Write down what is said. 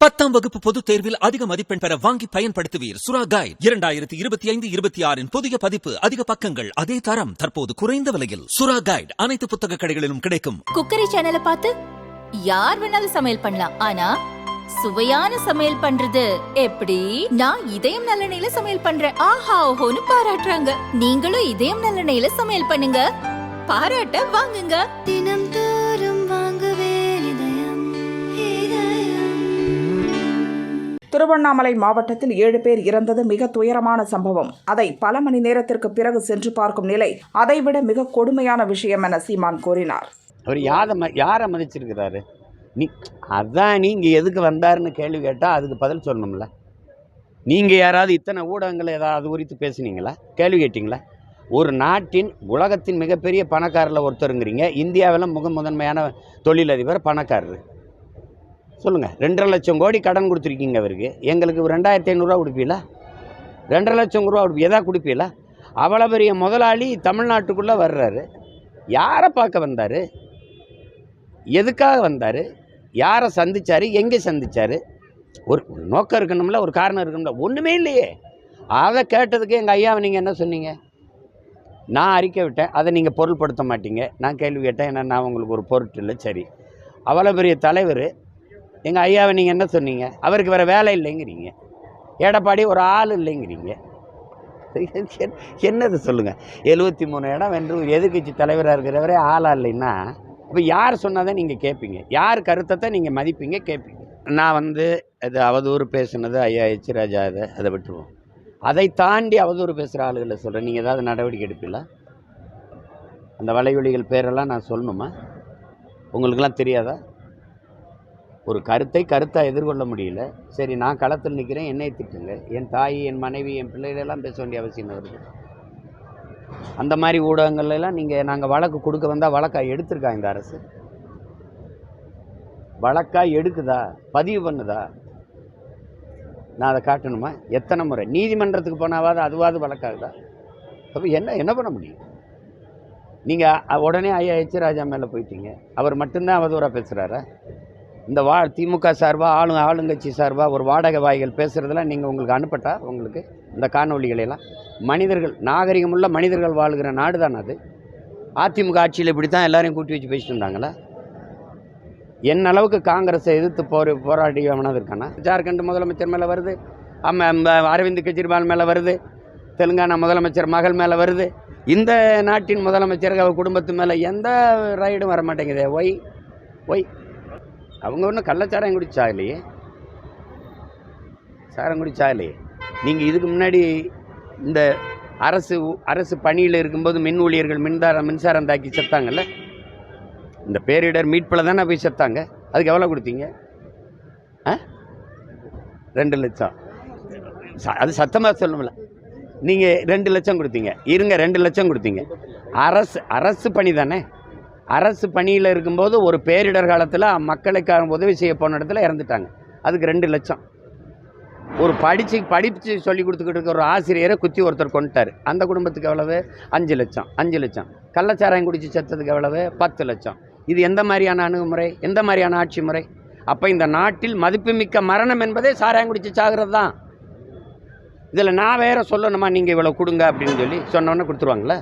10ஆம் வகுப்பு பொதுத் தேர்வில் அதிக மதிப்பெண் பெற வாங்கி பயன்படுத்துவீர் சுறா கைட் 2025-26 புதிய பதிப்பு. அதிக பக்கங்கள், அதே தரம், தற்போது குறைந்த விலையில். சுறா கைட் அனைத்து புத்தக கடைகளிலும் கிடைக்கும். குக்கரி சேனலை பார்த்து யார் வேணாலும் சமையல் பண்ணலாம். ஆனா சுவையான சமையல் பண்றது எப்படி? நான் இதயம் நல்லெண்ணெயில சமையல் பண்றேன். ஆஹா ஓஹோன்னு பாராட்டுறாங்க. நீங்களும் இதயம் நல்லெண்ணெயில சமையல் பண்ணுங்க, பாராட்ட வாங்குங்க. தினம் தோறும் வாங்குவே இதயம். திருவண்ணாமலை மாவட்டத்தில் 7 பேர் இறந்தது மிக துயரமான சம்பவம். அதை பல மணி நேரத்திற்கு பிறகு சென்று பார்க்கும் நிலை அதைவிட மிக கொடுமையான விஷயம் என சீமான் கூறினார். அவர் யாரை மதிச்சிருக்கிறாரு? அதான் நீங்கள் எதுக்கு வந்தாருன்னு கேள்வி கேட்டால் அதுக்கு பதில் சொல்லணும்ல. நீங்கள் யாராவது இத்தனை ஊடகங்கள் ஏதாவது குறித்து பேசுனீங்களா? கேள்வி கேட்டிங்களா? ஒரு நாட்டின் உலகத்தின் மிகப்பெரிய பணக்காரில் ஒருத்தருங்கிறீங்க. இந்தியாவில் முதன்மையான தொழிலதிபர், பணக்காரர். சொல்லுங்கள், 2.5 லட்சம் கோடி கடன் கொடுத்துருக்கீங்க அவருக்கு. எங்களுக்கு 2500 கொடுப்பீங்களா? 2.5 லட்சம் ரூபா எதா கொடுப்பீங்களா? அவ்வளோ பெரிய முதலாளி தமிழ்நாட்டுக்குள்ளே வர்றாரு. யாரை பார்க்க வந்தார்? எதுக்காக வந்தார்? யாரை சந்தித்தார்? எங்கே சந்தித்தார்? ஒரு நோக்கம் இருக்கணும்ல, ஒரு காரணம் இருக்கணும்ல. ஒன்றுமே இல்லையே. அதை கேட்டதுக்கு எங்கள் ஐயாவை நீங்கள் என்ன சொன்னீங்க? நான் அறிக்கை விட்டேன், அதை நீங்கள் பொருள்படுத்த மாட்டீங்க. நான் கேள்வி கேட்டேன், ஏன்னா நான் உங்களுக்கு ஒரு பொருட்டு இல்லை. சரி, அவ்வளோ பெரிய தலைவர் எங்கள் ஐயாவை நீங்கள் என்ன சொன்னீங்க? அவருக்கு வேறு வேலை இல்லைங்கிறீங்க. எடப்பாடி ஒரு ஆள் இல்லைங்கிறீங்க. என்னது சொல்லுங்கள்? 73 இடம் வென்று எதிர்கட்சி தலைவராக இருக்கிறவரே ஆளா இல்லைன்னா இப்போ யார் சொன்னதை நீங்கள் கேட்பீங்க? யார் கருத்தை நீங்கள் மதிப்பீங்க, கேட்பீங்க? நான் அது அவதூறு பேசுனது ஐயா எச் ராஜா, அதை விட்டுருவோம். அதை தாண்டி அவதூறு பேசுகிற ஆளுகளை சொல்கிறேன். நீங்கள் ஏதாவது நடவடிக்கை எடுப்பீங்களா? அந்த வலைவலிகள் பேரெல்லாம் நான் சொல்லணுமா? உங்களுக்கெல்லாம் தெரியாதா? ஒரு கருத்தை எதிர்கொள்ள முடியல. சரி, நான் களத்தில் நிற்கிறேன், என்னை திட்டுங்க. என் தாய், என் மனைவி, என் பிள்ளைகளெல்லாம் பேச வேண்டிய அவசியம் வருது. அந்த மாதிரி ஊடகங்கள்லாம் நாங்கள் வழக்கு கொடுக்க வந்தால் வழக்காக எடுத்திருக்கா இந்த அரசு? வழக்காக எடுக்குதா? பதிவு பண்ணுதா? நான் அதை காட்டணுமா? எத்தனை முறை நீதிமன்றத்துக்கு போனாவது அதுவாது வழக்காகுதா? அப்போ என்ன பண்ண முடியும்? நீங்கள் உடனே ஐயா எச் ராஜா மேலே போயிட்டீங்க. அவர் மட்டும்தான் அவதூறாக பேசுகிறாரா? இந்த திமுக சார்பாக ஆளுங்கட்சி சார்பாக ஒரு வாடகை வாய்கள் பேசுகிறதெல்லாம் நீங்கள் உங்களுக்கு அனுப்பட்டா? உங்களுக்கு இந்த காணொலிகளெல்லாம் மனிதர்கள், நாகரிகமுள்ள மனிதர்கள் வாழ்கிற நாடு தான் அது. அதிமுக ஆட்சியில் இப்படி தான் எல்லாரையும் கூட்டி வச்சு பேசிட்டு இருந்தாங்களா? என் அளவுக்கு காங்கிரஸை எதிர்த்து போராடி அவனது இருக்கானா? ஜார்க்கண்ட் முதலமைச்சர் மேலே வருது, அரவிந்த் கெஜ்ரிவால் மேலே வருது, தெலுங்கானா முதலமைச்சர் மகள் மேலே வருது. இந்த நாட்டின் முதலமைச்சர்கள் அவர் குடும்பத்து மேலே எந்த ரைடும் வர மாட்டேங்குது. ஒய் அவங்க ஒன்றும் கள்ளச்சாரம் குடிச்சா இல்லையே, சாரம் குடிச்சா இல்லையே. நீங்கள் இதுக்கு முன்னாடி இந்த அரசு பணியில் இருக்கும்போது மின் ஊழியர்கள் மின்சாரம் தாக்கி செத்தாங்கல்ல, இந்த பேரிடர் மீட்பில் தானே போய் செத்தாங்க. அதுக்கு எவ்வளோ கொடுத்தீங்க? 2 லட்சம். அது சத்தமாக சொல்லணும்ல. நீங்கள் 2 லட்சம் கொடுத்தீங்க. 2 லட்சம் கொடுத்தீங்க. அரசு பணி தானே. அரசு பணியில் இருக்கும்போது ஒரு பேரிடர் காலத்தில் மக்களுக்காக உதவி செய்ய போன இடத்துல இறந்துட்டாங்க. அதுக்கு 2 லட்சம். ஒரு படித்து சொல்லி கொடுத்துக்கிட்டு இருக்க ஒரு ஆசிரியரை குத்தி ஒருத்தர் கொண்டுட்டார். அந்த குடும்பத்துக்கு எவ்வளவு? 5 லட்சம். கள்ளச்சாராயம் குடிச்சு செத்ததுக்கு எவ்வளவு? 10 லட்சம். இது எந்த மாதிரியான அணுகுமுறை? எந்த மாதிரியான ஆட்சி முறை? அப்போ இந்த நாட்டில் மதிப்புமிக்க மரணம் என்பதே சாராயம் குடிச்சு சாகிறது தான். இதில் நான் வேற சொல்லணுமா நீங்கள் இவ்வளோ கொடுங்க அப்படின்னு சொல்லி சொன்னோன்னே கொடுத்துருவாங்களே?